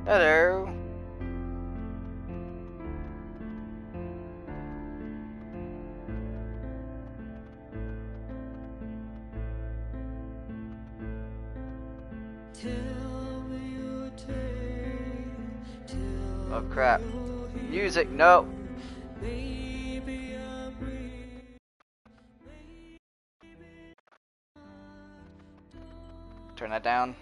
Hello. Oh crap. Music, no. Turn that down.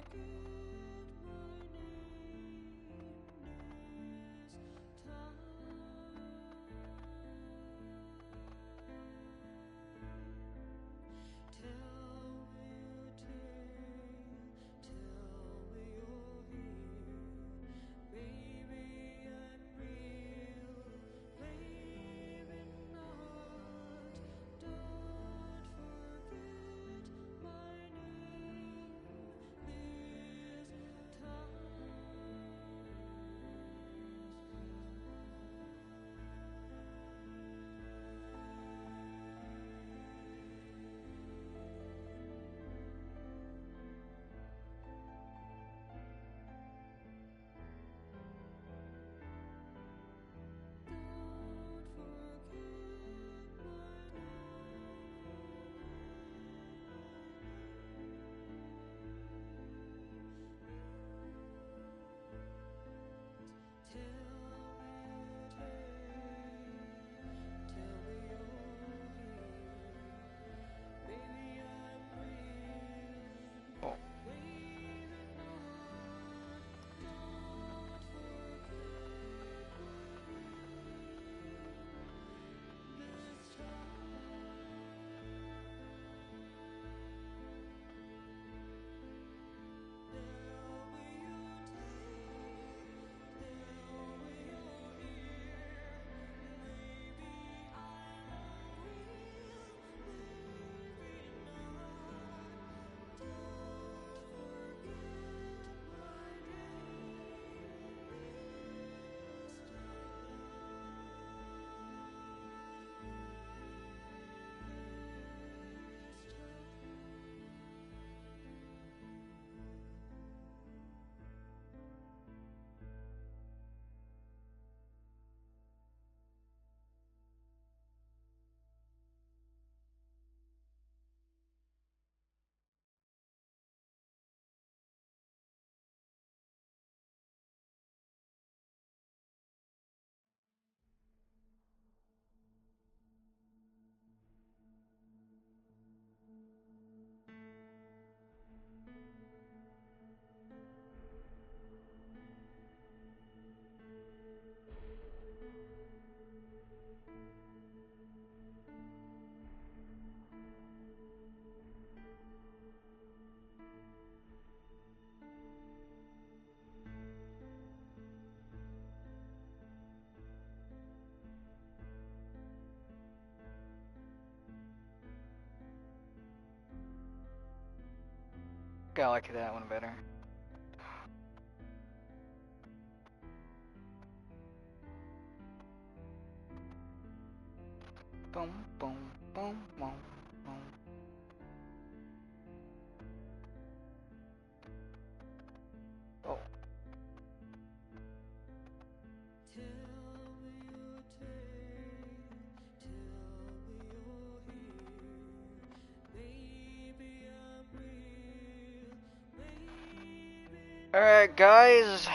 I like that one better. Boom, boom, boom, boom, boom. Oh. Alright guys,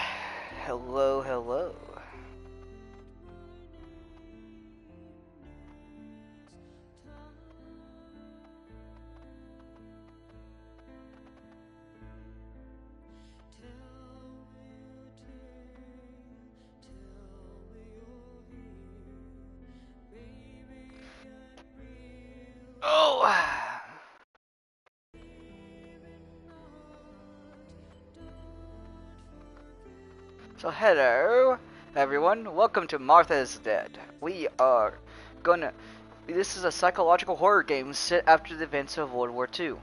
hello, hello. Oh! So hello, everyone. Welcome to Martha's Dead. We are gonna... This is a psychological horror game set after the events of World War II.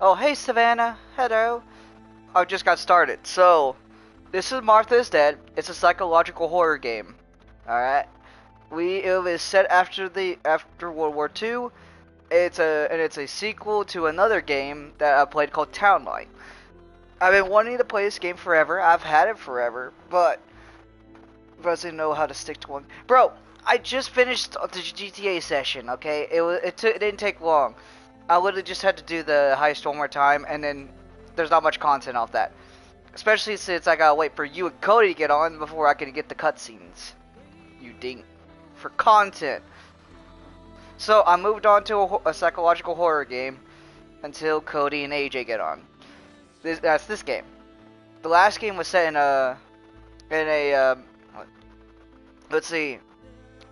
Oh, hey Savannah. Hello. I just got started. So, this is Martha's Dead. It's a psychological horror game. Alright. It was set after World War II. It's a sequel to another game that I played called Townlight. I've been wanting to play this game forever. I've had it forever, but doesn't know how to stick to one. Bro, I just finished the GTA session. Okay, it didn't take long. I literally just had to do the heist one more time, and then there's not much content off that. Especially since I gotta wait for you and Cody to get on before I can get the cutscenes. You dink. For content. So I moved on to a psychological horror game until Cody and AJ get on. That's this game. The last game was set in a let's see.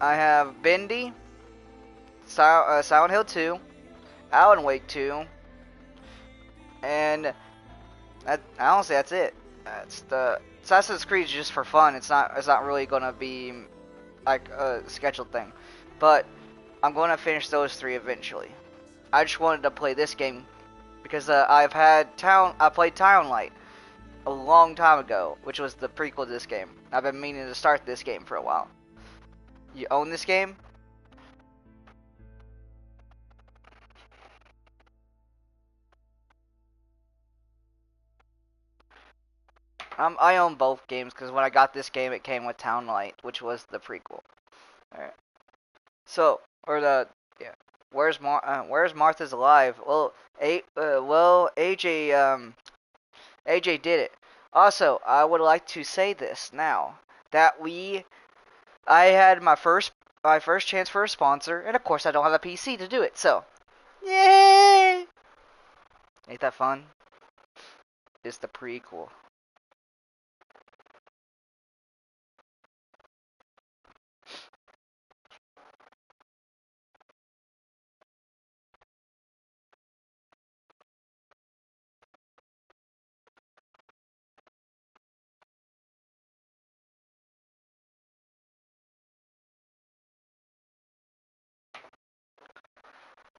I have Bendy, Silent Hill 2, Alan Wake 2, and honestly that's it. That's the Assassin's Creed is just for fun. It's not really gonna be like a scheduled thing, but I'm gonna finish those three eventually. I just wanted to play this game because I played Town Light a long time ago, which was the prequel to this game. I've been meaning to start this game for a while. You own this game? I own both games because when I got this game, it came with Town Light, which was the prequel. All right. So, or the yeah, where's Martha's Alive? Well, AJ did it. Also, I would like to say this now that I had my first chance for a sponsor, and of course I don't have a PC to do it. So, yay! Ain't that fun? It's the prequel.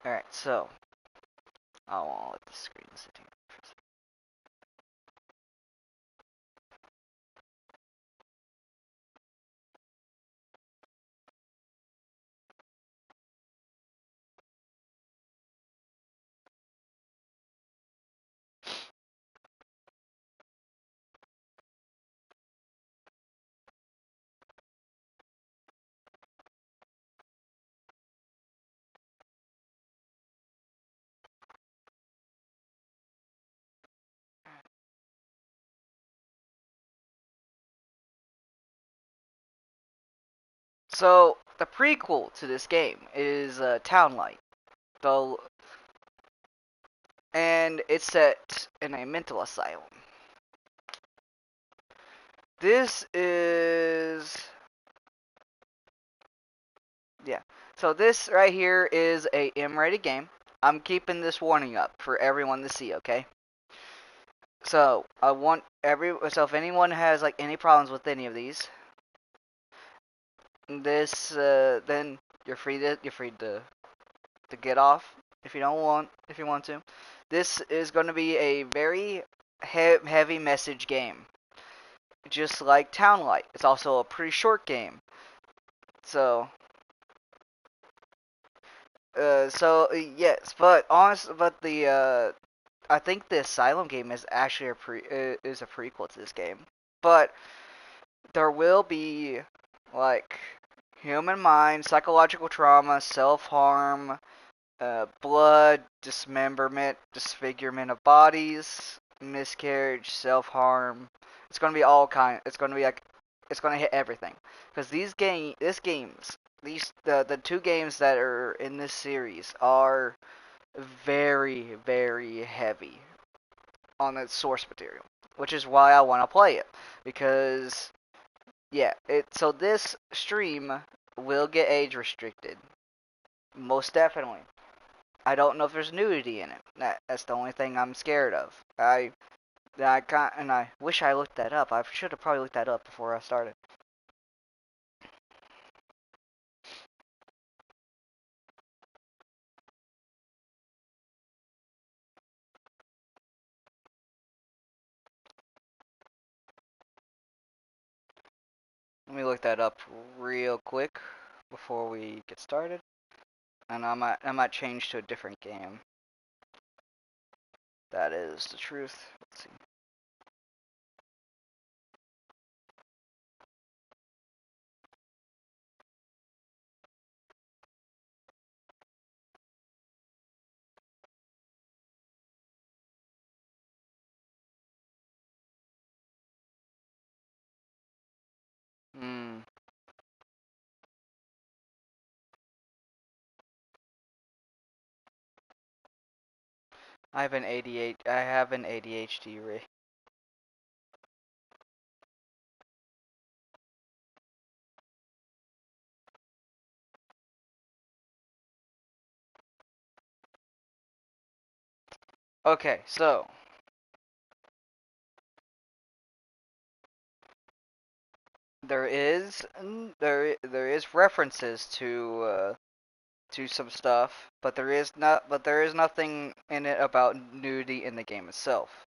All right, so I'll let the screen sit here. So the prequel to this game is Town Light, the and it's set in a mental asylum. This is yeah. So this right here is a M-rated game. I'm keeping this warning up for everyone to see, okay? So if anyone has like any problems with any of these, then you're free to get off if you want to. This is going to be a very heavy message game, just like Town Light. It's also a pretty short game. So yes, but the I think the Asylum game is actually is a prequel to this game. But there will be like human mind, psychological trauma, self-harm, blood, dismemberment, disfigurement of bodies, miscarriage, self-harm. It's gonna be all kind. It's gonna be like it's gonna hit everything because the two games that are in this series are very very heavy on the source material, which is why I want to play it because yeah, so this stream will get age restricted, most definitely. I don't know if there's nudity in it. That's the only thing I'm scared of. I wish I looked that up. I should have probably looked that up before I started. Let me look that up real quick before we get started, and I might change to a different game. That is the truth. Let's see. I have an ADHD ray. Okay, so there is references to some stuff, but there is nothing in it about nudity in the game itself.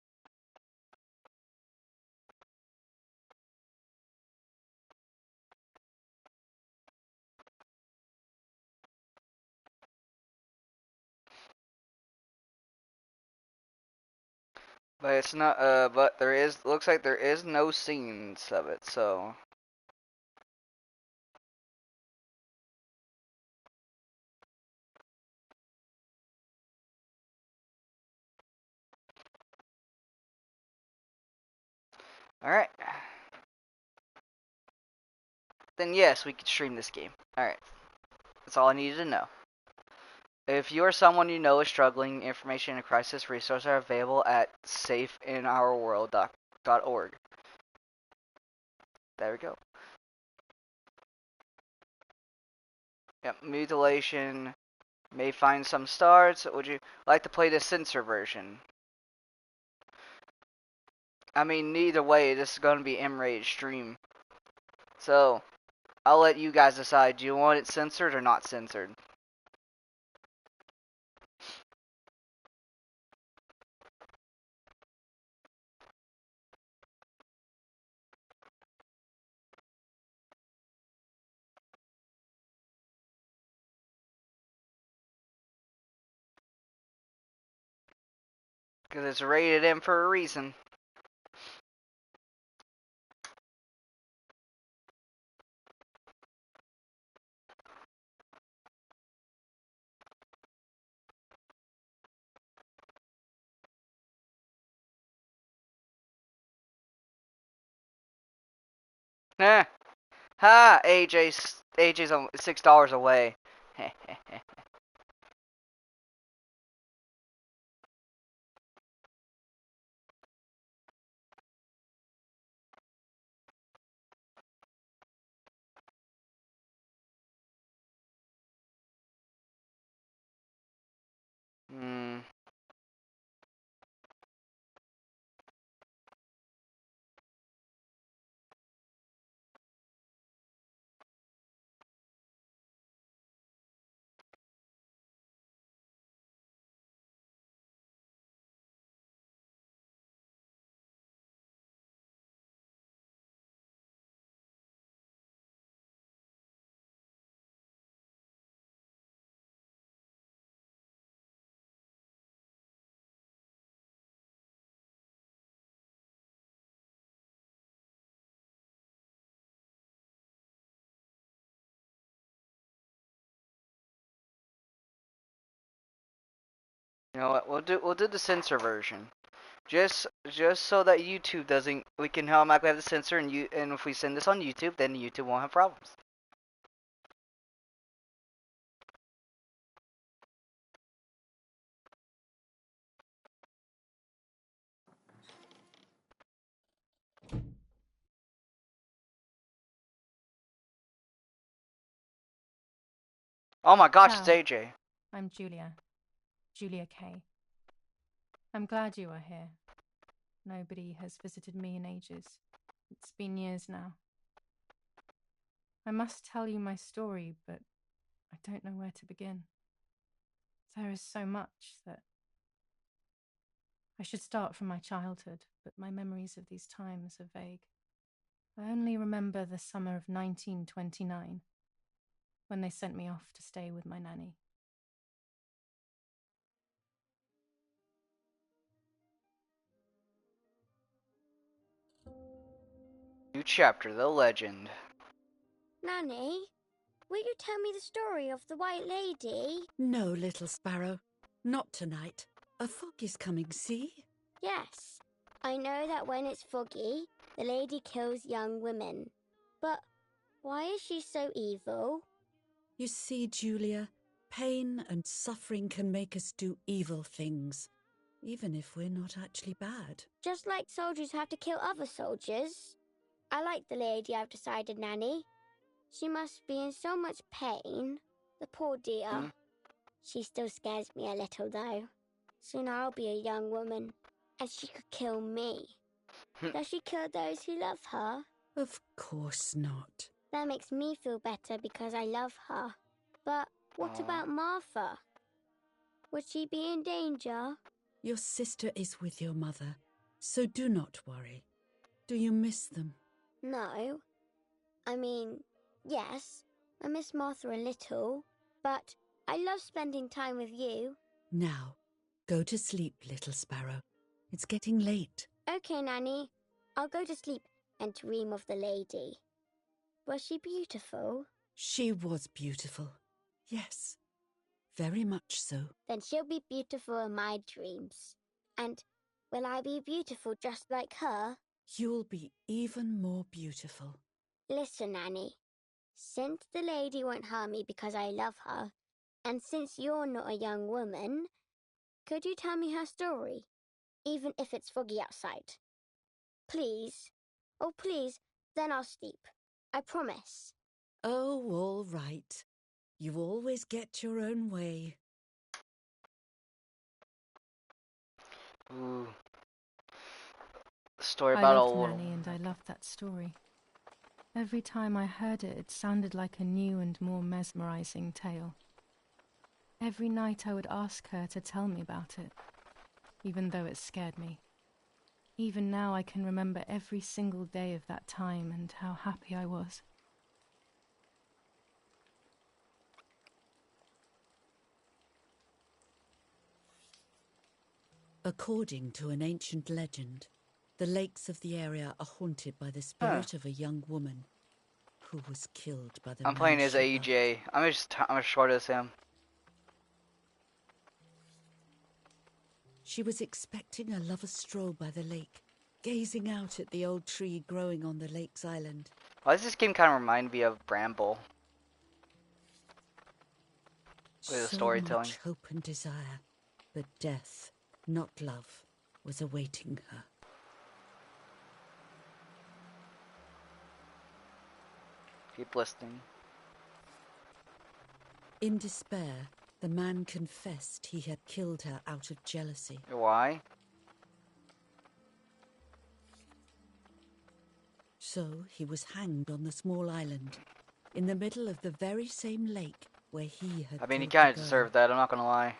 But it's not but there is looks like there is no scenes of it, so alright. Then yes, we could stream this game. Alright. That's all I needed to know. If you or someone you know is struggling, information and crisis resources are available at safeinourworld.org. There we go. Yep, mutilation. May find some stars. Would you like to play the censor version? I mean, either way, this is going to be M-rated stream. So, I'll let you guys decide. Do you want it censored or not censored? Because it's rated M for a reason. Eh. Ha! AJ's $6 away. Hmm. You know what? We'll do the censor version. Just so that YouTube doesn't, we can automatically have the censor, and if we send this on YouTube, then YouTube won't have problems. Oh my gosh, it's Ciao. AJ. I'm Julia K. I'm glad you are here. Nobody has visited me in ages. It's been years now. I must tell you my story, but I don't know where to begin. There is so much that I should start from my childhood, but my memories of these times are vague. I only remember the summer of 1929, when they sent me off to stay with my nanny. New chapter, the legend. Nanny, will you tell me the story of the White Lady? No, little sparrow. Not tonight. A fog is coming, see? Yes, I know that when it's foggy, the lady kills young women. But why is she so evil? You see, Julia, pain and suffering can make us do evil things. even if we're not actually bad. Just like soldiers have to kill other soldiers. I like the lady I've decided, Nanny. She must be in so much pain. The poor dear. Hmm? She still scares me a little, though. Soon I'll be a young woman, and she could kill me. Does she kill those who love her? Of course not. That makes me feel better because I love her. But what about Martha? Would she be in danger? Your sister is with your mother, so do not worry. Do you miss them? No. I mean, yes, I miss Martha a little, but I love spending time with you. Now, go to sleep, little sparrow. It's getting late. Okay, Nanny. I'll go to sleep and dream of the lady. Was she beautiful? She was beautiful. Yes, very much so. Then she'll be beautiful in my dreams. And will I be beautiful just like her? You'll be even more beautiful. Listen, Nanny. Since the lady won't harm me because I love her, and since you're not a young woman, could you tell me her story, even if it's foggy outside? Please. Oh, please, then I'll sleep. I promise. Oh, all right. You always get your own way. Ooh. Story I about a loved little. Nanny and I loved that story. Every time I heard it, it sounded like a new and more mesmerizing tale. Every night I would ask her to tell me about it, even though it scared me. Even now I can remember every single day of that time and how happy I was. According to an ancient legend, the lakes of the area are haunted by the spirit of a young woman who was killed by the I'm man playing as she loved. AJ. I'm as short as him. She was expecting a lover's stroll by the lake, gazing out at the old tree growing on the lake's island. Why does this game kind of remind me of Bramble? With the So storytelling. much hope and desire, but death, not love, was awaiting her. Keep listening. In despair, the man confessed he had killed her out of jealousy. Why? So he was hanged on the small island, in the middle of the very same lake where he had I mean, he killed kind of the girl. deserved that, I'm not gonna lie.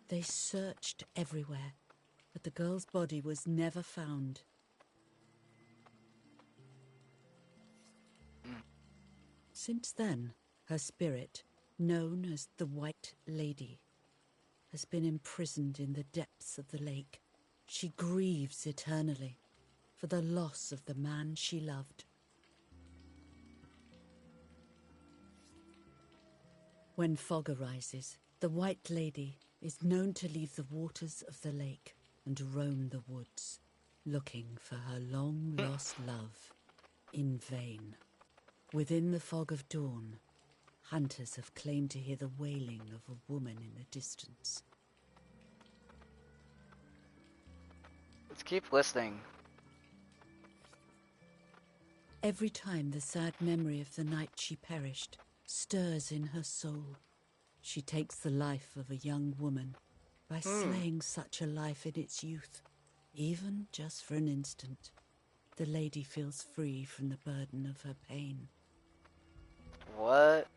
They searched everywhere, but the girl's body was never found. Since then, her spirit, known as the White Lady, has been imprisoned in the depths of the lake. She grieves eternally for the loss of the man she loved. When fog arises, the White Lady is known to leave the waters of the lake and roam the woods, looking for her long-lost love in vain. Within the fog of dawn, hunters have claimed to hear the wailing of a woman in the distance. Let's keep listening. Every time the sad memory of the night she perished stirs in her soul, she takes the life of a young woman by slaying such a life in its youth. Even just for an instant, the lady feels free from the burden of her pain. What?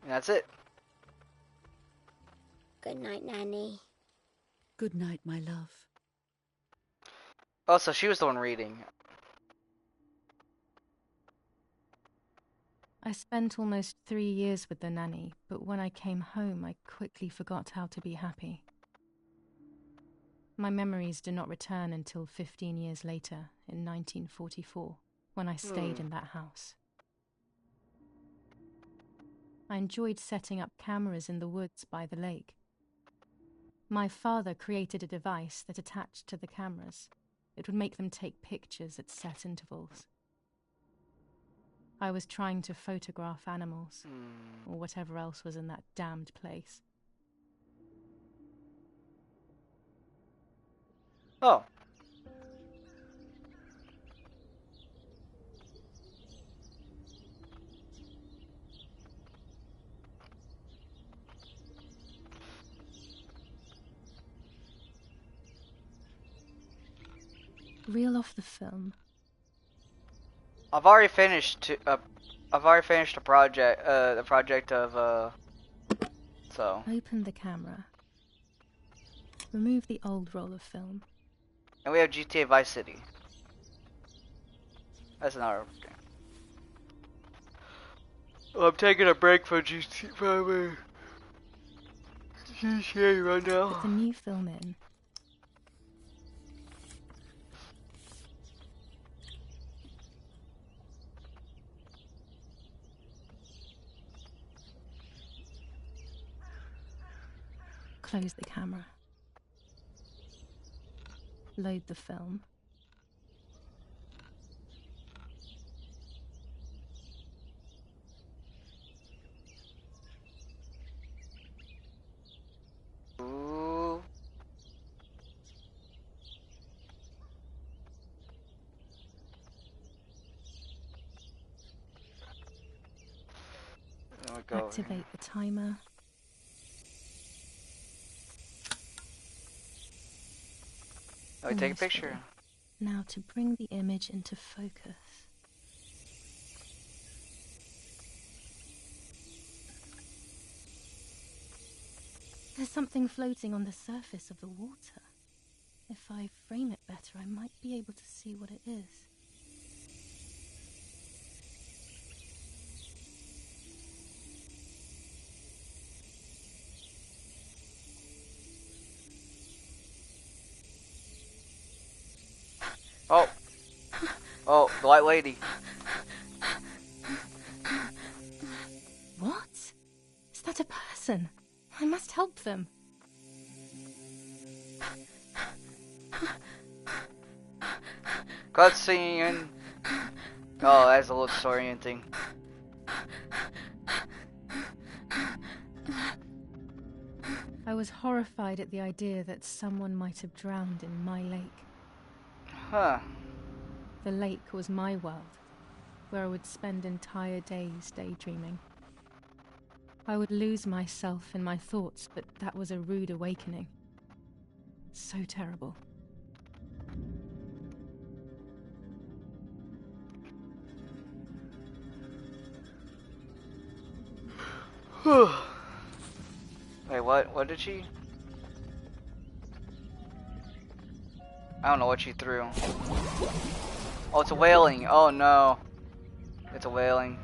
That's it. Good night, Nanny. Good night, my love. Oh, so she was the one reading. I spent almost 3 years with the nanny, but when I came home, I quickly forgot how to be happy. My memories did not return until 15 years later, in 1944, when I stayed in that house. I enjoyed setting up cameras in the woods by the lake. My father created a device that attached to the cameras. It would make them take pictures at set intervals. I was trying to photograph animals, or whatever else was in that damned place. Oh. Reel off the film. I've already finished the project of so. Open the camera. Remove the old roll of film. And we have GTA Vice City. That's another game. Well, I'm taking a break from GTA right now. Put the new film in. Close the camera. Load the film. Ooh. There we go. Activate the timer. Oh, we take a Almost picture. ready. Now to bring the image into focus. There's something floating on the surface of the water. If I frame it better, I might be able to see what it is. Oh. Oh, the white lady. What? Is that a person? I must help them. Cutscene. Oh, that's a little disorienting. I was horrified at the idea that someone might have drowned in my lake. Huh. The lake was my world, where I would spend entire days daydreaming. I would lose myself in my thoughts, but that was a rude awakening. So terrible. Wait, what? What did she? I don't know what she threw. Oh, it's a whaling. Oh no. It's a whaling.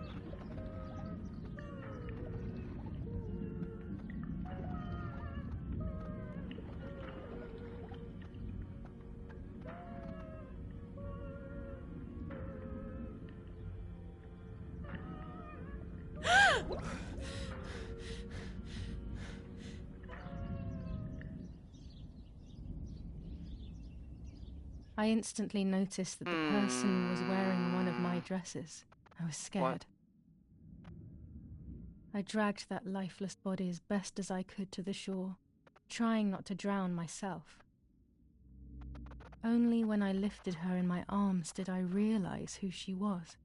I instantly noticed that the person was wearing one of my dresses. I was scared. I dragged that lifeless body as best as I could to the shore, trying not to drown myself. Only when I lifted her in my arms did I realize who she was.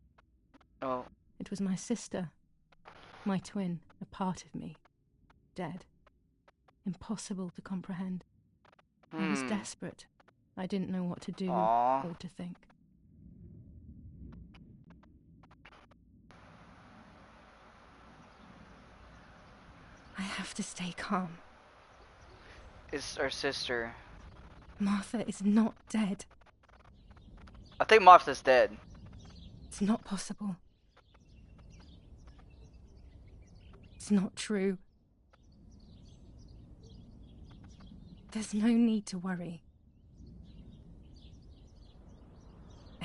Oh. It was my sister, my twin, a part of me, dead. Impossible to comprehend. I was desperate. I didn't know what to do or to think. I have to stay calm. It's our sister. Martha is not dead. I think Martha's dead. It's not possible. It's not true. There's no need to worry.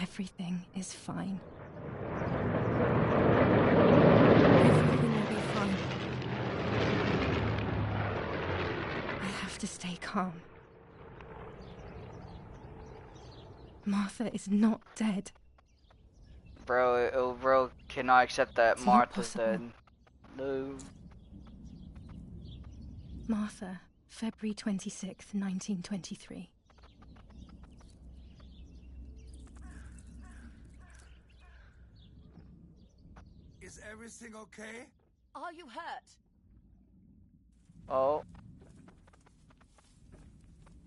Everything is fine. Everything will be fine. I have to stay calm. Martha is not dead. Bro cannot accept that It's not Martha's possible. dead. No. Martha, February 26th, 1923. Is everything okay? Are you hurt? Oh.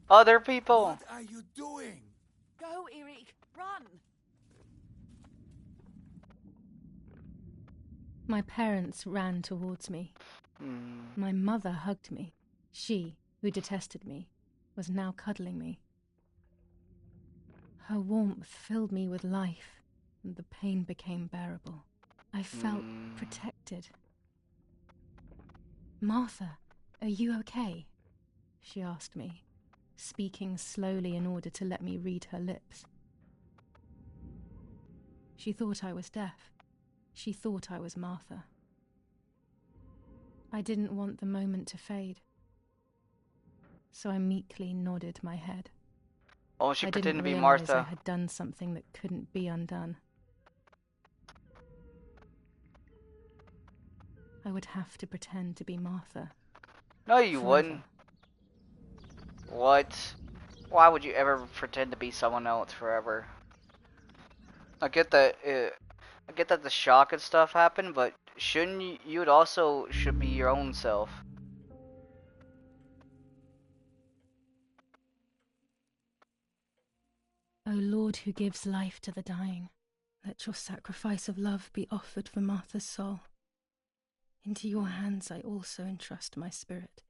Other people. What are you doing? Go, Eric, run! My parents ran towards me. My mother hugged me. She, who detested me, was now cuddling me. Her warmth filled me with life, and the pain became bearable. I felt protected. Martha, are you okay? She asked me, speaking slowly in order to let me read her lips. She thought I was deaf. She thought I was Martha. I didn't want the moment to fade, so I meekly nodded my head. Oh, she I pretended didn't to be realize I Martha. had done something that couldn't be undone. I would have to pretend to be Martha. No, you Forever. wouldn't. What? Why would you ever pretend to be someone else forever? I get that. I get that the shock and stuff happened, but shouldn't you? You would also should be your own self. O Lord, who gives life to the dying, let your sacrifice of love be offered for Martha's soul. Into your hands I also entrust my spirit,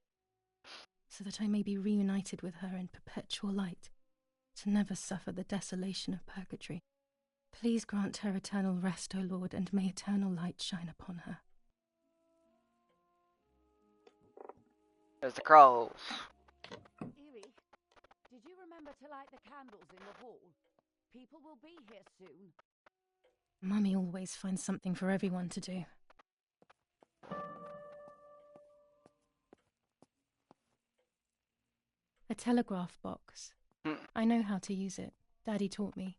so that I may be reunited with her in perpetual light, to never suffer the desolation of purgatory. Please grant her eternal rest, O Lord, and may eternal light shine upon her. There's the crows. Eric, did you remember to light the candles in the hall? People will be here soon. Mummy always finds something for everyone to do. A telegraph box. I know how to use it. Daddy taught me.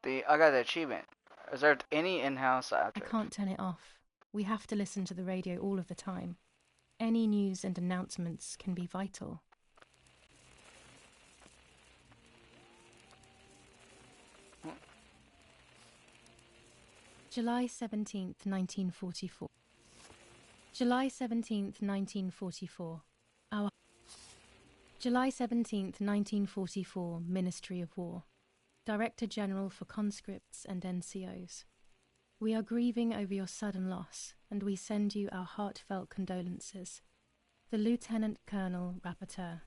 I got the achievement. Is there any in-house I after? can't turn it off. We have to listen to the radio all of the time. Any news and announcements can be vital. July 17th, 1944. July 17th, 1944. July 17th, 1944, Ministry of War. Director General for Conscripts and NCOs. We are grieving over your sudden loss, and we send you our heartfelt condolences. The Lieutenant Colonel Rapporteur.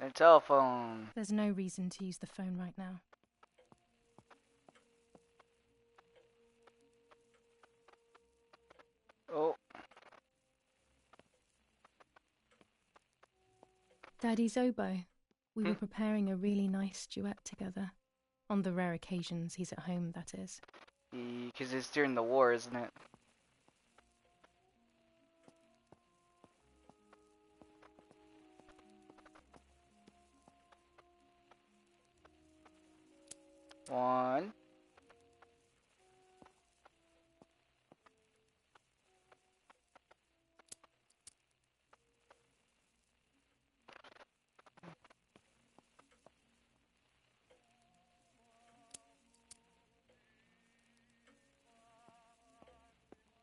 A telephone. There's no reason to use the phone right now. Oh. Daddy's oboe. We were preparing a really nice duet together. On the rare occasions he's at home, that is. Because it's during the war, isn't it? One.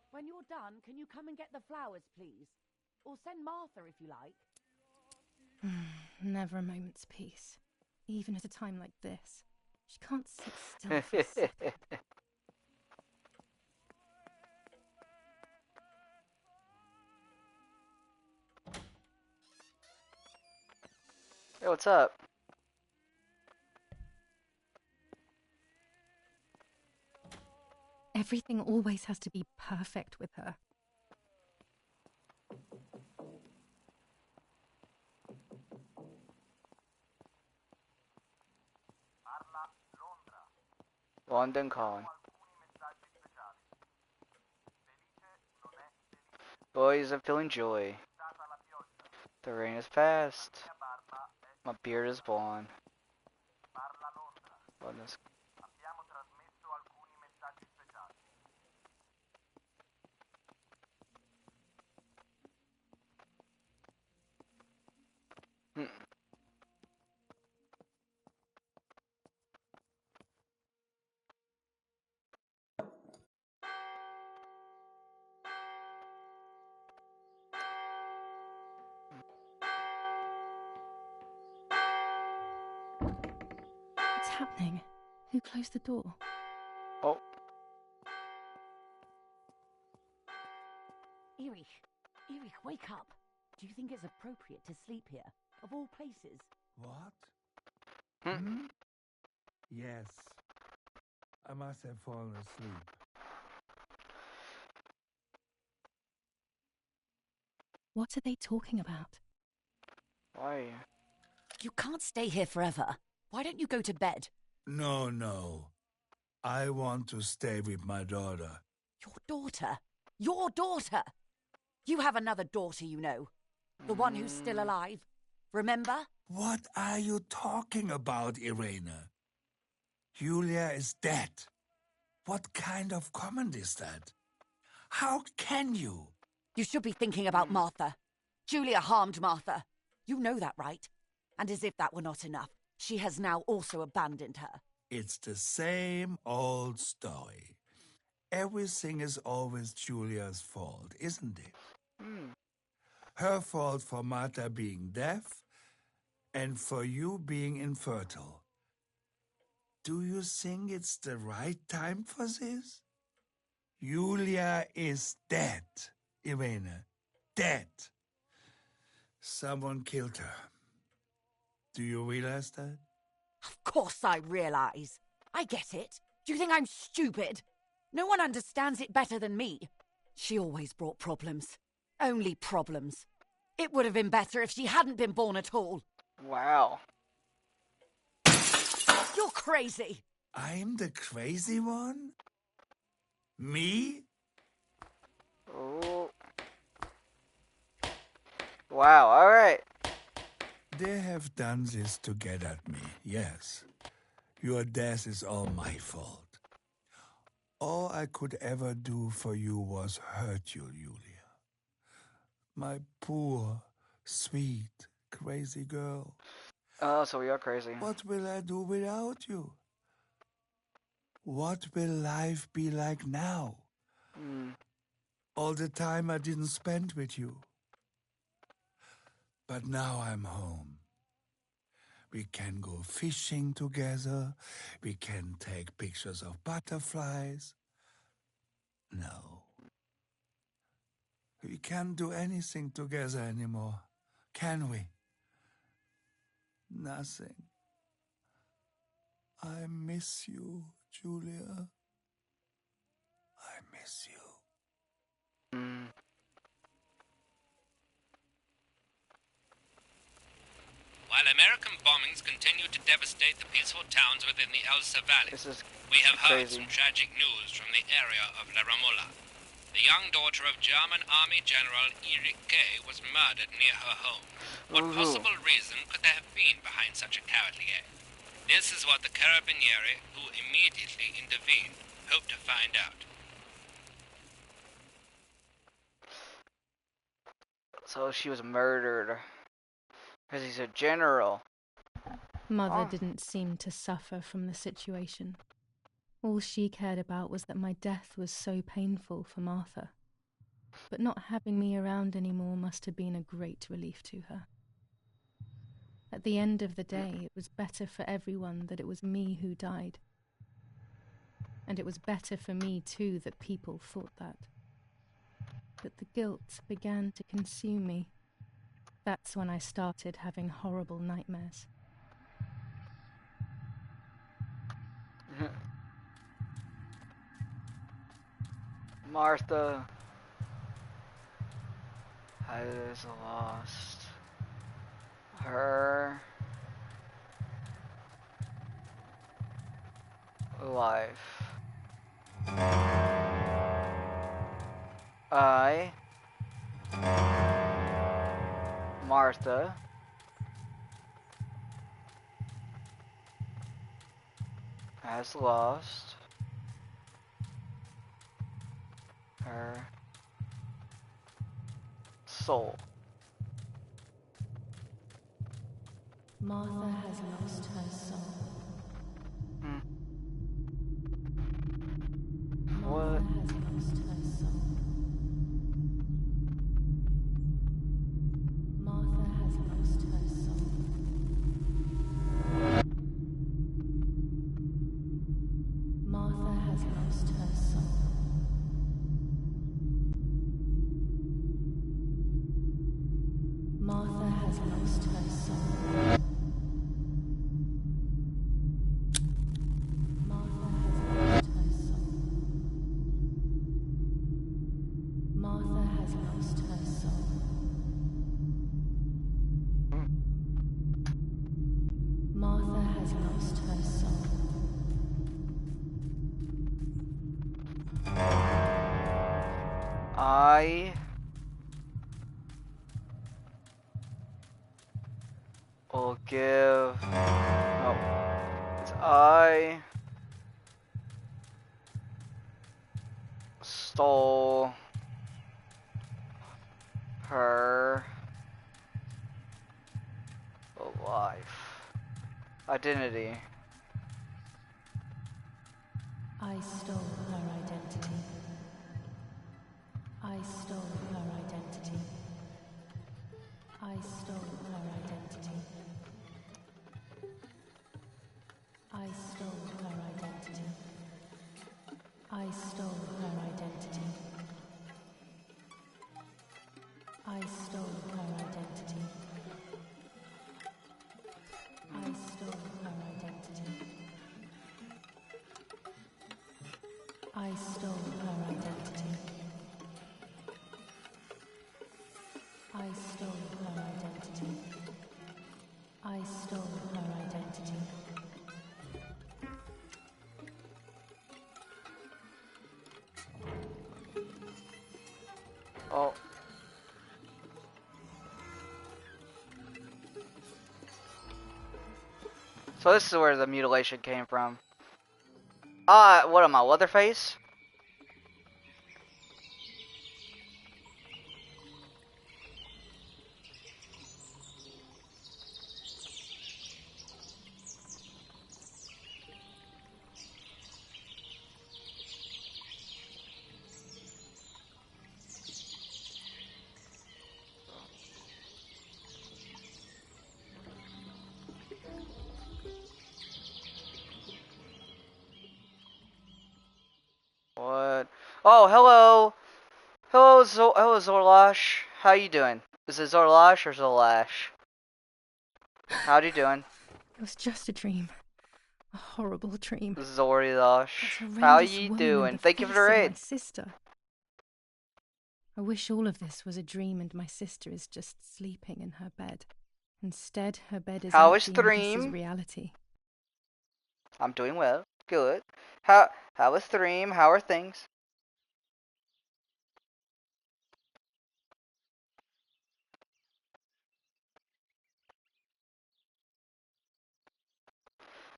When you're done, can you come and get the flowers, please? Or send Martha if you like. Never a moment's peace. Even at a time like this. She can't sit still for a second. Hey, what's up? Everything always has to be perfect with her. London calling. Boys, I'm feeling joy. The rain is past. My beard is blonde. London's... Hmm. What's happening? Who closed the door? Oh, Erich, wake up. Do you think it's appropriate to sleep here, of all places? What? Hmm. Yes. I must have fallen asleep. What are they talking about? why? You can't stay here forever. Why don't you go to bed? No. I want to stay with my daughter. Your daughter? Your daughter? You have another daughter, you know. The one who's still alive. Remember? What are you talking about, Irene? Julia is dead. What kind of comment is that? How can you? You should be thinking about Martha. Julia harmed Martha. You know that, right? And as if that were not enough, she has now also abandoned her. It's the same old story. Everything is always Julia's fault, isn't it? Hmm. Her fault for Martha being deaf and for you being infertile. Do you think it's the right time for this? Julia is dead, Irene. Dead. Someone killed her. Do you realize that? Of course I realize. I get it. Do you think I'm stupid? No one understands it better than me. She always brought problems. Only problems. It would have been better if she hadn't been born at all. Wow. You're crazy. I'm the crazy one? Me? Oh. Wow, alright. They have done this to get at me, yes. Your death is all my fault. All I could ever do for you was hurt you, Julia. My poor, sweet, crazy girl. Oh, so we are crazy. What will I do without you? What will life be like now? Hmm. All the time I didn't spend with you. But now I'm home. We can go fishing together. We can take pictures of butterflies. No. We can't do anything together anymore, can we? Nothing. I miss you, Julia. I miss you. Hmm. While American bombings continue to devastate the peaceful towns within the Elsa Valley, This is we have heard crazy. some tragic news from the area of La Ramola. The young daughter of German Army General Erich K. was murdered near her home. What Ooh. possible reason could there have been behind such a cowardly act? This is what the Carabinieri, who immediately intervened, hope to find out. So she was murdered. Because he's a general. Mother Oh. didn't seem to suffer from the situation. All she cared about was that my death was so painful for Martha. But not having me around anymore must have been a great relief to her. At the end of the day, it was better for everyone that it was me who died. And it was better for me too that people thought that. But the guilt began to consume me. That's when I started having horrible nightmares. Martha has lost her life. I, Martha, has lost her soul. Martha has lost her soul. What? Martha has lost her soul. Martha has lost her soul. Martha has lost her soul. Martha has lost her soul. Martha has lost her soul. Martha has lost her soul. Martha has lost her soul. I will give. No. It's I stole her life. Identity. I stole her identity. I stole her identity. I stole her identity. I stole her identity. I stole her identity. I stole her identity. I stole her identity. I stole her identity. I stole her identity. I stole her identity. Oh. So this is where the mutilation came from. What am I, Leatherface? What? Oh, hello. Hello, Zorlash. How you doing? Is it Zorlash or Zolash? Howdy doing? It was just a dream. A horrible dream. Zorilash. That How horrendous you woman in doing? the Thank you for the face of raid. my sister. I wish all of this was a dream and my sister is just sleeping in her bed. Instead, her bed is How is empty and this is Dream? reality. I'm doing well. Good. How is Dream? How are things?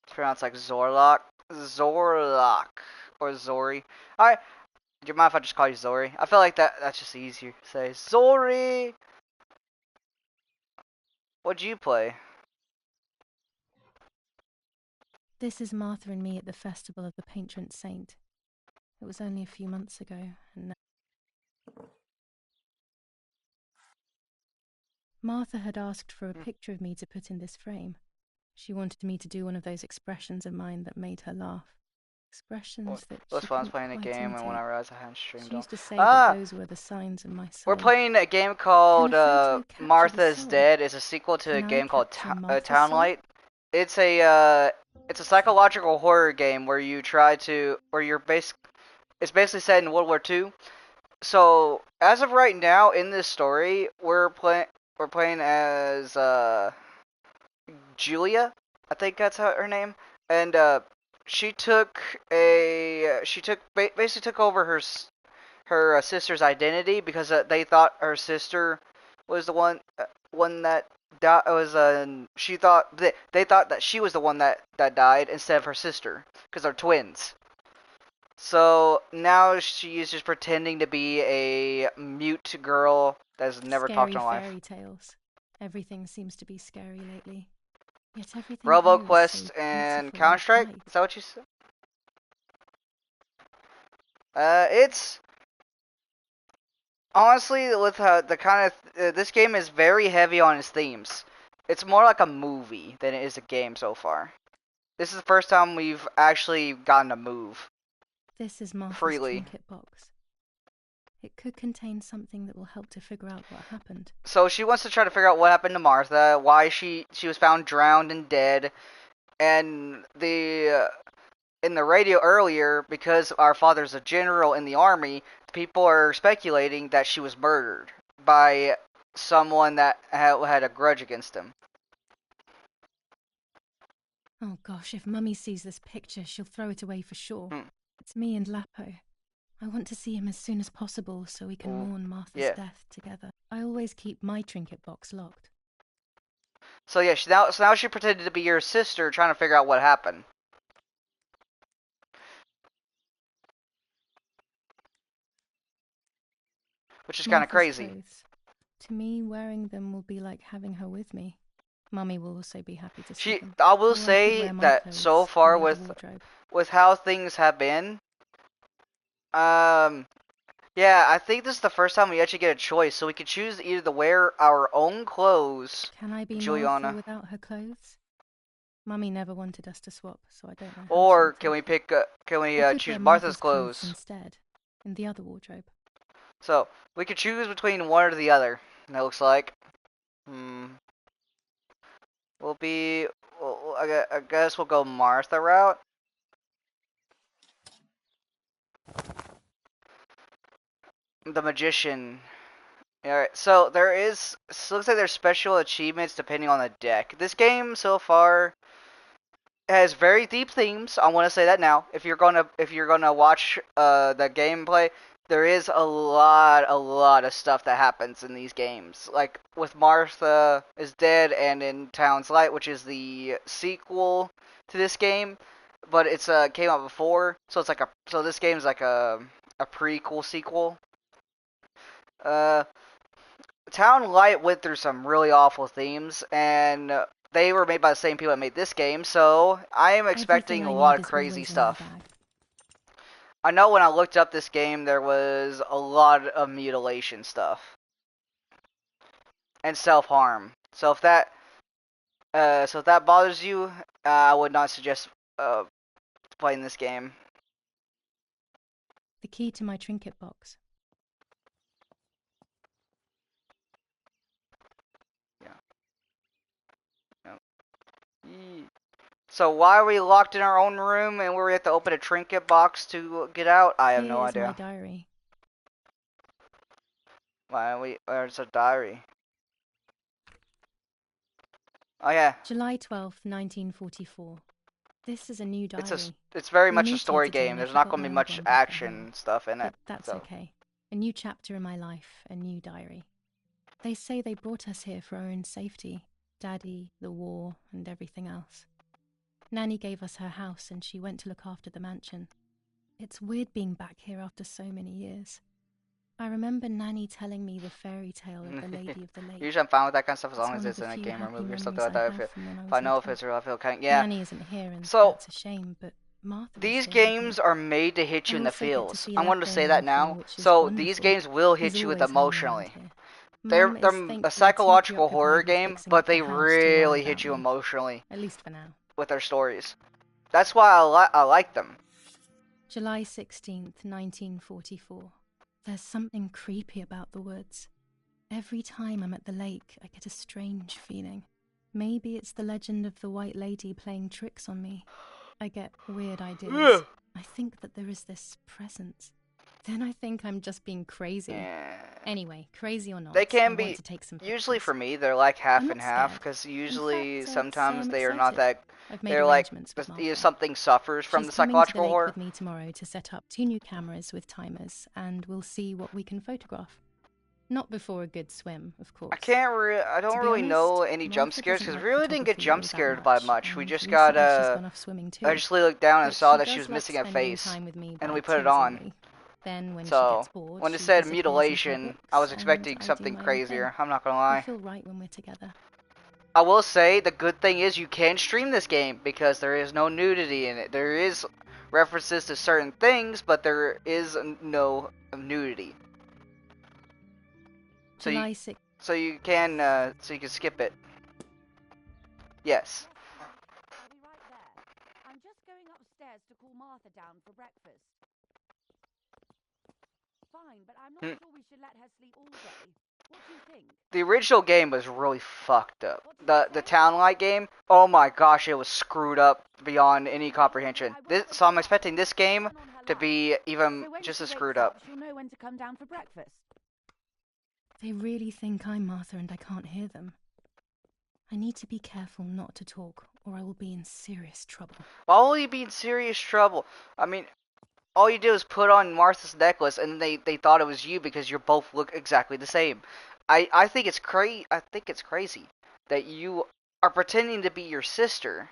It's pronounced like Zorlok. Zorlok. Or Zori. Alright. Do you mind if I just call you Zori? I feel like that's just easier to say. Zori! What'd you play? This is Martha and me at the festival of the patron saint. It was only a few months ago, and now... Martha had asked for a picture of me to put in this frame. She wanted me to do one of those expressions of mine that made her laugh. Expressions that This she one's couldn't playing a quite game, and when imitate. I realized I hadn't streamed She on. used to say that those were the signs of my soul. We're playing a game called Can a photo capture the Martha's soul? Dead. It's a sequel to a Can I game called capture Martha's Townlight. It's a psychological horror game where you try to, where you're It's basically set in World War II. So as of right now in this story, we're playing as Julia, I think that's her name, and basically took over her sister's identity because they thought her sister was the one that she thought they thought that she was the one that died instead of her sister because they're twins. So now she's just pretending to be a mute girl that's never talked in her life. Scary fairy tales. Everything seems to be scary lately. Yet everything RoboQuest here is so and beautiful Counter Strike. bright. Is that what you said? It's honestly with the kind of this game is very heavy on its themes. It's more like a movie than it is a game so far. This is the first time we've actually gotten to move This is Martha's freely. trinket box. It could contain something that will help to figure out what happened. So she wants to try to figure out what happened to Martha, why she was found drowned and dead, and in the radio earlier, because our father's a general in the army, people are speculating that she was murdered by someone that had a grudge against him. Oh gosh, if Mummy sees this picture, she'll throw it away for sure. It's me and Lapo. I want to see him as soon as possible so we can mourn Martha's death together. I always keep my trinket box locked. So yeah, so now she pretended to be your sister, trying to figure out what happened. Which is kind of crazy. Clothes. To me, wearing them will be like having her with me. Mummy will also be happy to see them. I will say that so far with how things have been, yeah, I think this is the first time we actually get a choice, so we can choose either to wear our own clothes. Can I be Juliana Martha without her clothes? Mummy never wanted us to swap, so I don't know. Or can we choose Martha's clothes instead in the other wardrobe? So we could choose between one or the other. It looks like. I guess we'll go Martha route. The Magician. Alright, so looks like there's special achievements depending on the deck. This game so far has very deep themes. I want to say that now. If you're gonna watch the gameplay, there is a lot of stuff that happens in these games. Like with Martha is Dead and in Town's Light, which is the sequel to this game, but it's came out before, so it's like this game's like a prequel sequel. Town Light went through some really awful themes, and they were made by the same people that made this game, so I am expecting a lot of crazy stuff. I know when I looked up this game, there was a lot of mutilation stuff. And self-harm. So if that bothers you, I would not suggest playing this game. The key to my trinket box. So why are we locked in our own room and where we have to open a trinket box to get out? I have no idea. My diary. Where's a diary? Oh yeah. July 12th, 1944. This is a new diary. It's very much a story game. There's not going to be much action stuff in it. But that's okay. A new chapter in my life, a new diary. They say they brought us here for our own safety. Daddy, the war, and everything else. Nanny gave us her house and she went to look after the mansion. It's weird being back here after so many years. I remember Nanny telling me the fairy tale of the Lady of the Lake. Usually I'm fine with that kind of stuff as long as it's in a game or movie or something like that. If I know if it's real, I feel kind of, yeah. Nanny isn't here and that's a shame, but Martha these games are made to hit you in the feels. I'm going to say that now. So these games will hit you with emotionally. They're a psychological horror game, but they really hit you emotionally. At least for now. With their stories. That's why I like them. July 16th, 1944. There's something creepy about the woods. Every time I'm at the lake, I get a strange feeling. Maybe it's the legend of the White Lady playing tricks on me. I get weird ideas. Ugh. I think that there is this presence. Then I think I'm just being crazy. Yeah. Anyway, crazy or not, They I can want be. to take some Usually pictures. for me, they're like half I'm and not half, scared. because In usually fact, I'd sometimes say I'm they are not excited. that. I've made They're like arrangements with Martha. if something suffers from She's the coming to the psychological lake horror. with me tomorrow to set up 2 new cameras with timers, and we'll see what we can photograph. Not before a good swim, of course. I don't To be really honest, know any jump Martha scares, doesn't because like we really didn't get photography jump all that scared by much. We and just got recently she's gone off swimming too. I just looked down and But saw she that does she was like missing a spending face, time with me and by we put it teasing on. me. Then when she So gets bored, when it she said disappears into her mutilation, I was books, expecting and I do something my own crazier. thing. I'm not gonna I lie. feel right when we're together. I will say the good thing is you can stream this game because there is no nudity in it. There is references to certain things, but there is no nudity. So you, July 6th. so you can skip it. Yes. I'll be right there. I'm just going upstairs to call Martha down for breakfast. Fine, but I'm not sure we should let her sleep all day. What do you think? The original game was really fucked up. The Town Light game, oh my gosh, it was screwed up beyond any comprehension. So I'm expecting this game to be even So when just she as wakes screwed up. she'll know when to come down for breakfast. They really think I'm Martha and I can't hear them. I need to be careful not to talk, or I will be in serious trouble. Why will you be in serious trouble? I mean, all you did was put on Martha's necklace, and they thought it was you because you both look exactly the same. I think it's crazy that you are pretending to be your sister,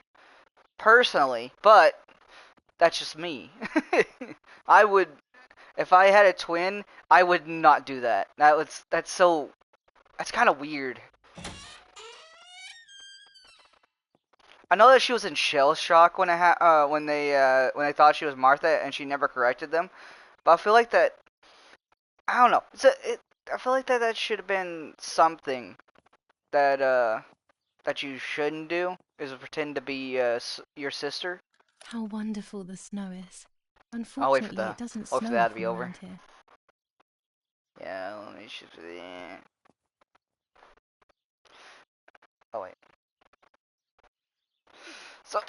personally, but that's just me. I would, if I had a twin, I would not do that. That's kind of weird. I know that she was in shell shock when when they thought she was Martha and she never corrected them, but I feel like that. I don't know. I feel like that should have been something that that you shouldn't do, is pretend to be your sister. How wonderful the snow is. I'll wait for Unfortunately, it doesn't for snow that to be often over. around here. Yeah, let me shift it in. Oh wait. So,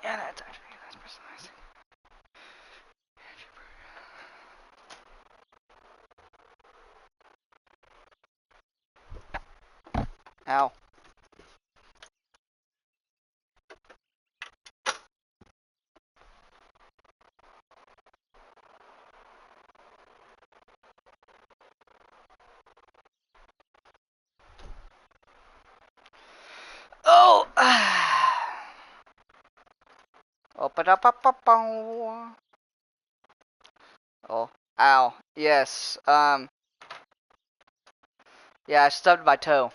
yeah, that's personalized. Ow. Oh! Open up, Oh, ow. Yes. Yeah, I stubbed my toe.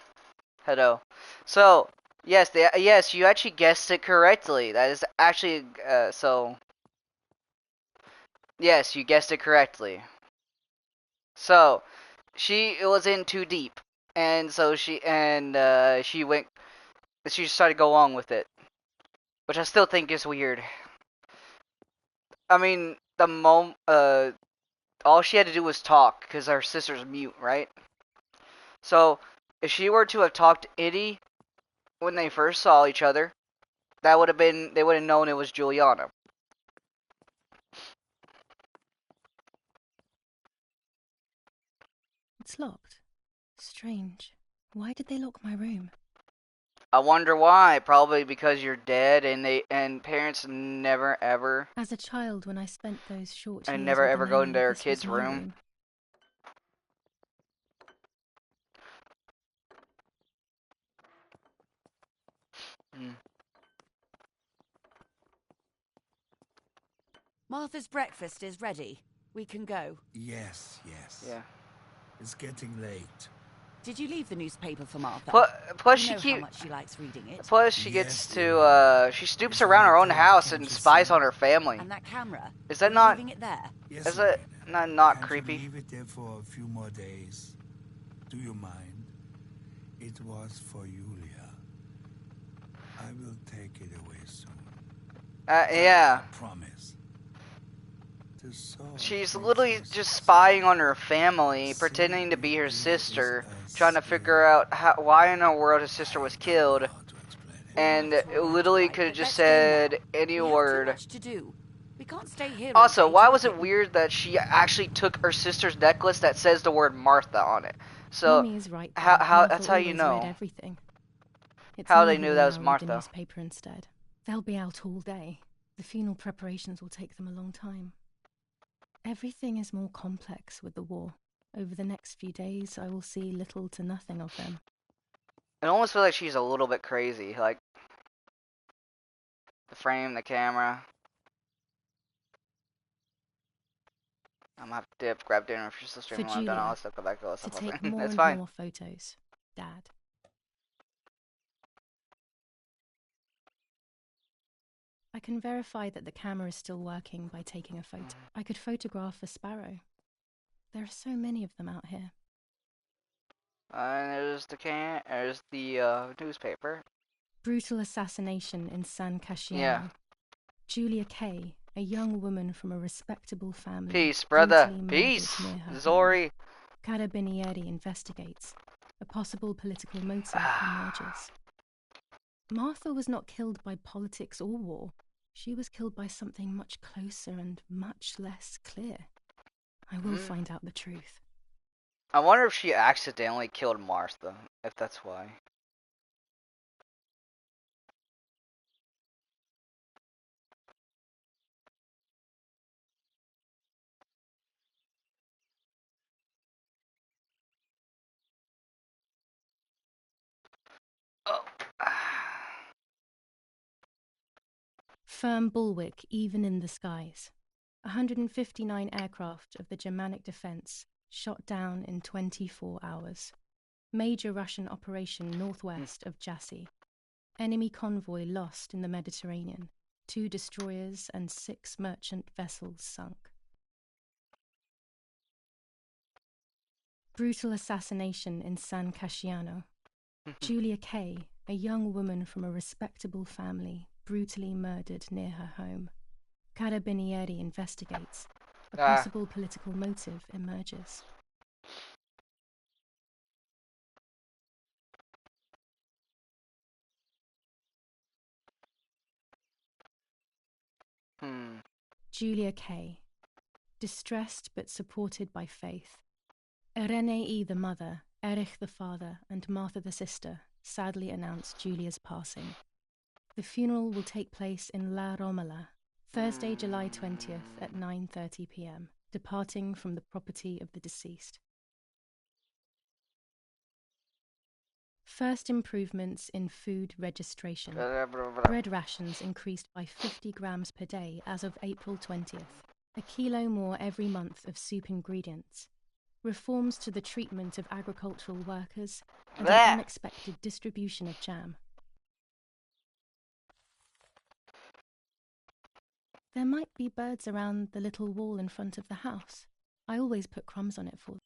Hello. So, yes, yes, you actually guessed it correctly. That is actually so. Yes, you guessed it correctly. So, she was in too deep, and so she went. She started to go along with it, which I still think is weird. I mean, all she had to do was talk because her sister's mute, right? So, if she were to have talked to Itty when they first saw each other, they would have known it was Juliana. It's locked. Strange. Why did they lock my room? I wonder why. Probably because you're dead, and parents never ever As a child, when I spent those short years never with ever the go nanny, into their this was kid's my room. Mm. Martha's breakfast is ready. We can go. Yes. Yeah. It's getting late. Did you leave the newspaper for Martha? Plus you she know how much she likes reading it. Plus she Yes, gets dear. to she stoops It's around her own only 10, house can't and you spies see? on her family. And that camera. Is that Are you not? leaving it there? Yes, Is it Elena. not Can't creepy? you leave it there for a few more days? Do you mind? It was for Julia. I will take it away soon. Yeah. I promise. The sword She's makes literally us just spying on her separate. family, pretending to be her Secretly, here sister, is us trying to figure out why in the world her sister was I don't killed. know how to explain and it literally could have just Let's go now. said any We have too word. much to do. We can't stay here. Also, all day why was it talking. weird that she actually took her sister's necklace that says the word Martha on it? So Mummy is right. how Martha that's how you always read know everything. It's how me they who knew will that was now read the Martha. newspaper instead. They'll be out all day. The funeral preparations will take them a long time. Everything is more complex with the war. Over the next few days, I will see little to nothing of them. I almost feel like she's a little bit crazy, like the frame, the camera. I'm gonna have to dip, grab dinner if she's still streaming when I'm done all Julia, that stuff, go back to all that to stuff. take more It's and fine. more photos, Dad. I can verify that the camera is still working by taking a photo. I could photograph a sparrow. There are so many of them out here. And there's the newspaper. Brutal assassination in San Casciano. Yeah. Julia Kay, a young woman from a respectable family, Peace, brother. brutally murdered Peace, near her Zori. home. Carabinieri investigates. A possible political motive emerges. Martha was not killed by politics or war. She was killed by something much closer and much less clear. I will find out the truth. I wonder if she accidentally killed Martha, if that's why. Oh. Firm bulwark even in the skies. 159 aircraft of the Germanic defense shot down in 24 hours. Major Russian operation northwest of Jassy. Enemy convoy lost in the Mediterranean. 2 destroyers and 6 merchant vessels sunk. Brutal assassination in San Casciano. Julia Kay, a young woman from a respectable family, brutally murdered near her home. Carabinieri investigates. A possible political motive emerges. Julia Kay. Distressed but supported by faith. Irene the mother, Erich the father, and Martha the sister sadly announced Julia's passing. The funeral will take place in La Romola, Thursday, July 20th at 9:30 p.m., departing from the property of the deceased. First improvements in food registration. Bread rations increased by 50 grams per day as of April 20th. A kilo more every month of soup ingredients. Reforms to the treatment of agricultural workers and an unexpected distribution of jam. There might be birds around the little wall in front of the house. I always put crumbs on it for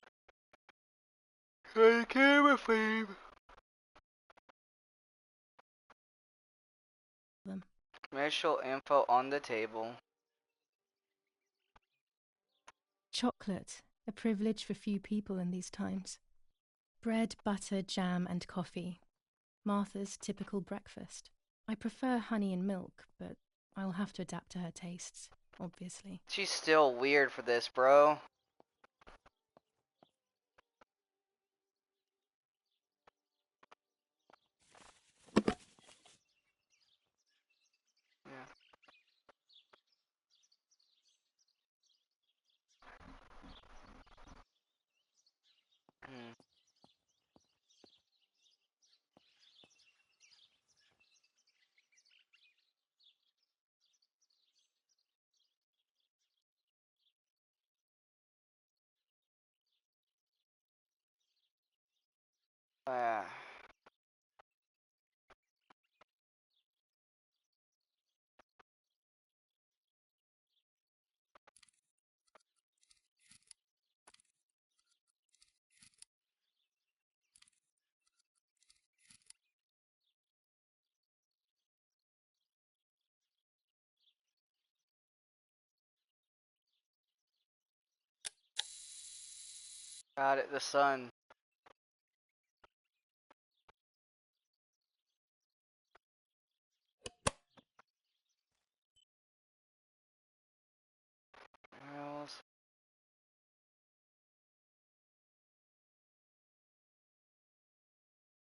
them. Commercial info on the table. Chocolate, a privilege for few people in these times. Bread, butter, jam, and coffee. Martha's typical breakfast. I prefer honey and milk, but I'll have to adapt to her tastes, obviously. She's still weird for this, bro. Got it, the sun.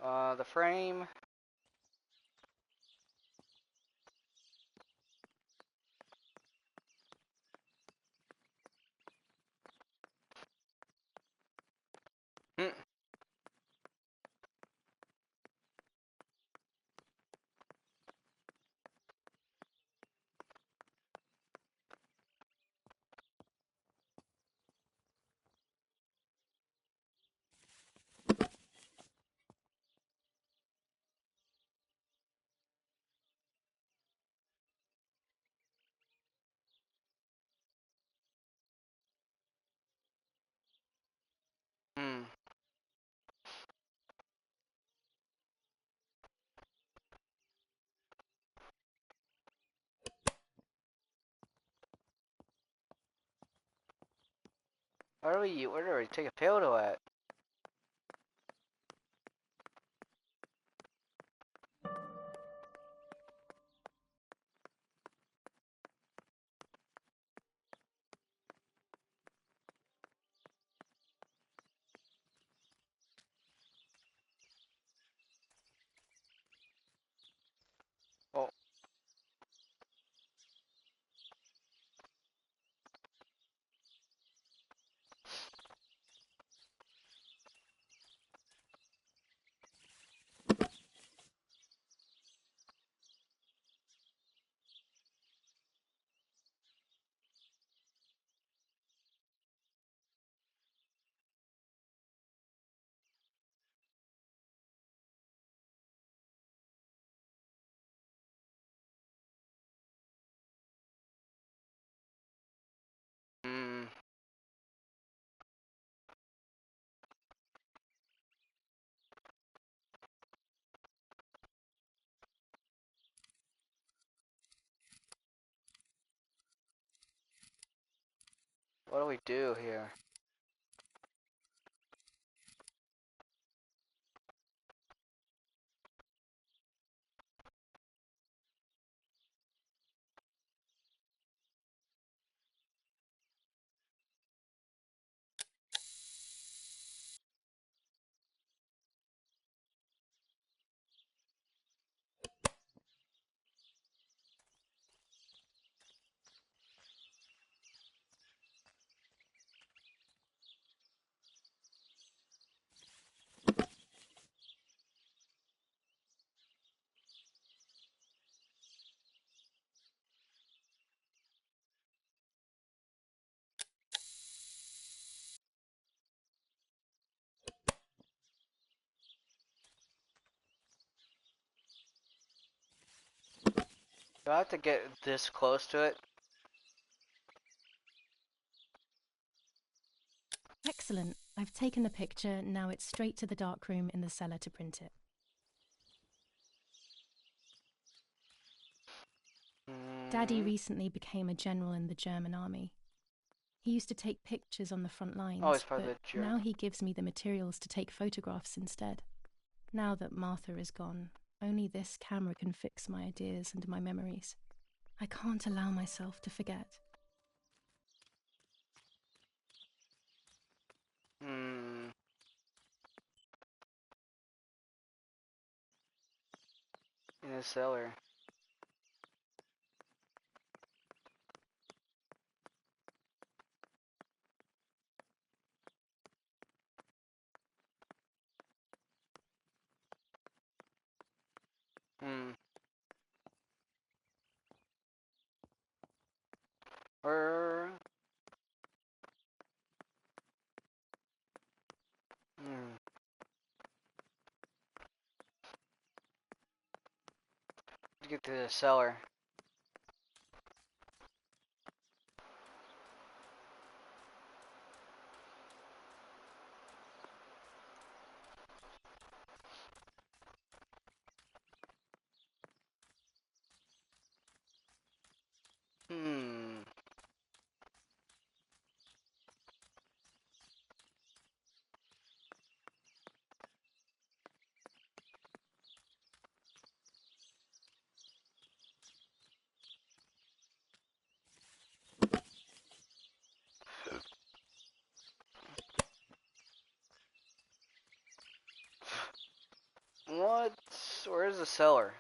The frame. Hmm. Hmm. Where do we take a photo at? Oh. Hmm. What do we do here? Do I have to get this close to it? Excellent. I've taken the picture. Now it's straight to the dark room in the cellar to print it. Daddy recently became a general in the German army. He used to take pictures on the front lines, Oh, he's part of but the German. now he gives me the materials to take photographs instead. Now that Martha is gone, only this camera can fix my ideas and my memories. I can't allow myself to forget. Hmm. In the cellar. Hmm. Or. Hmm. To get to the cellar. Hmm. Where's the cellar?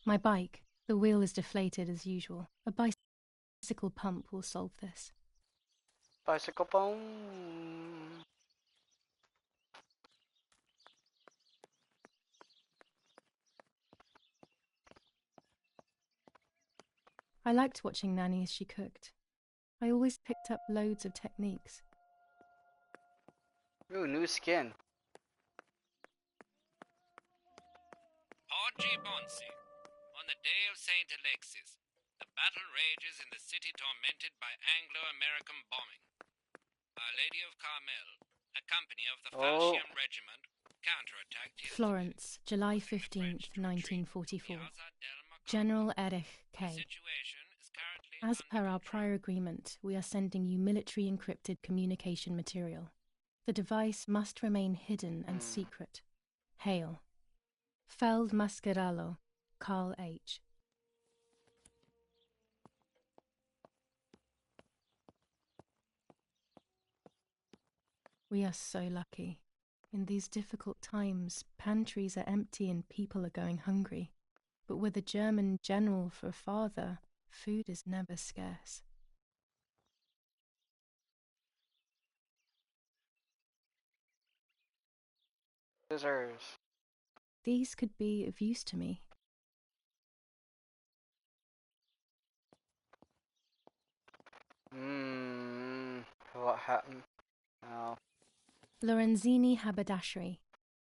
My bike. The wheel is deflated as usual. A bicycle pump will solve this. Bicycle bone. I liked watching Nanny as she cooked. I always picked up loads of techniques. Ooh, new skin. Oggi Bonsi. On the day of St. Alexis, the battle rages in the city tormented by Anglo-American bombing. Our Lady of Carmel, a company of the Falchion Regiment, counterattacked yesterday. Florence, July 15th, 1944. General Erich K. As per our prior agreement, we are sending you military encrypted communication material. The device must remain hidden and secret. Hail. Feld Mascherallo, Carl H. We are so lucky. In these difficult times, pantries are empty and people are going hungry. But with a German general for a father, food is never scarce. Scissors. These could be of use to me. What happened? Oh. Lorenzini haberdashery.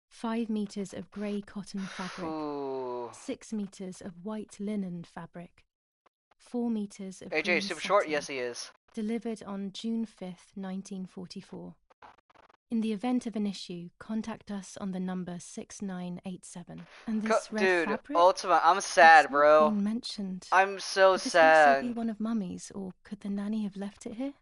5 meters of grey cotton fabric. Ooh. 6 meters of white linen fabric. 4 meters of AJ green is super satin. short? Yes, he is. Delivered on June 5th, 1944. In the event of an issue, contact us on the number 6987. And this red Dude, fabric? Ultima, I'm sad, it's bro. Not been mentioned. I'm so could this sad. also be one of Mummy's, or could the nanny have left it here?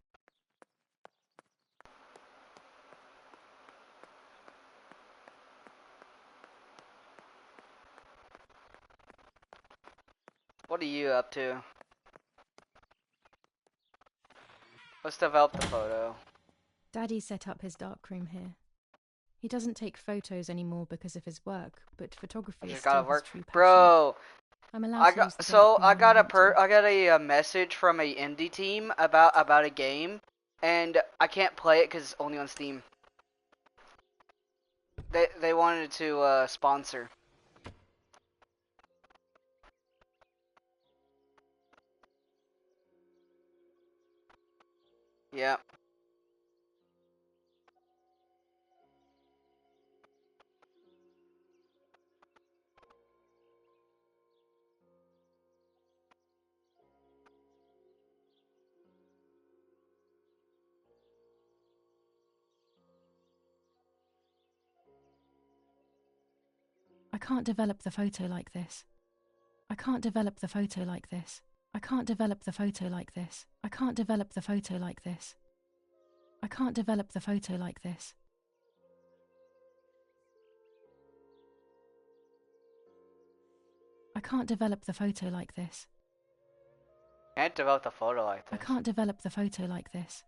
What are you up to? Let's develop the photo. Daddy set up his darkroom here. He doesn't take photos anymore because of his work, but photography is still his true passion. Bro, I'm allowed to use the I got darkroom a message from a indie team about a game, and I can't play it because it's only on Steam. They wanted to sponsor. Yeah. I can't develop the photo like this. I can't develop the photo like this. I can't develop the photo like this. I can't develop the photo like this. I can't develop the photo like this. I can't develop the photo like this. Can't develop the photo like this. I can't develop the photo like this.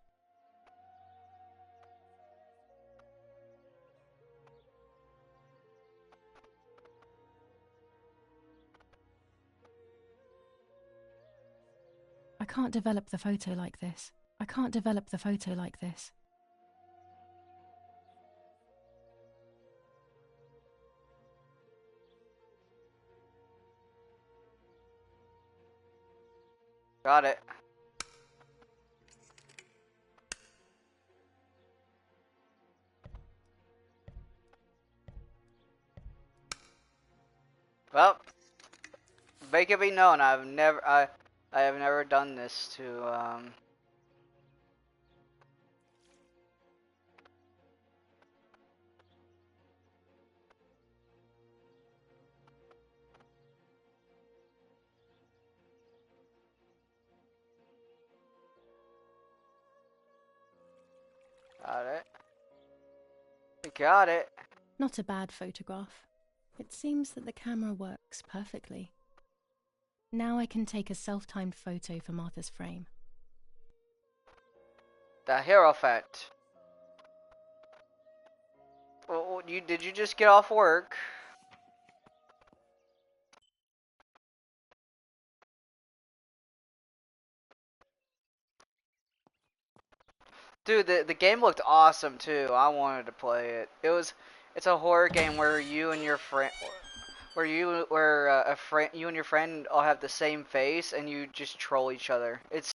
I can't develop the photo like this. I can't develop the photo like this. Got it. Well, make it be known, I have never done this to, got it. We got it. Not a bad photograph. It seems that the camera works perfectly. Now I can take a self-timed photo for Martha's frame. The Hierophant. Well, did you just get off work? Dude, the game looked awesome too. I wanted to play it. It's a horror game where you and your friend, you and your friend all have the same face and you just troll each other. It's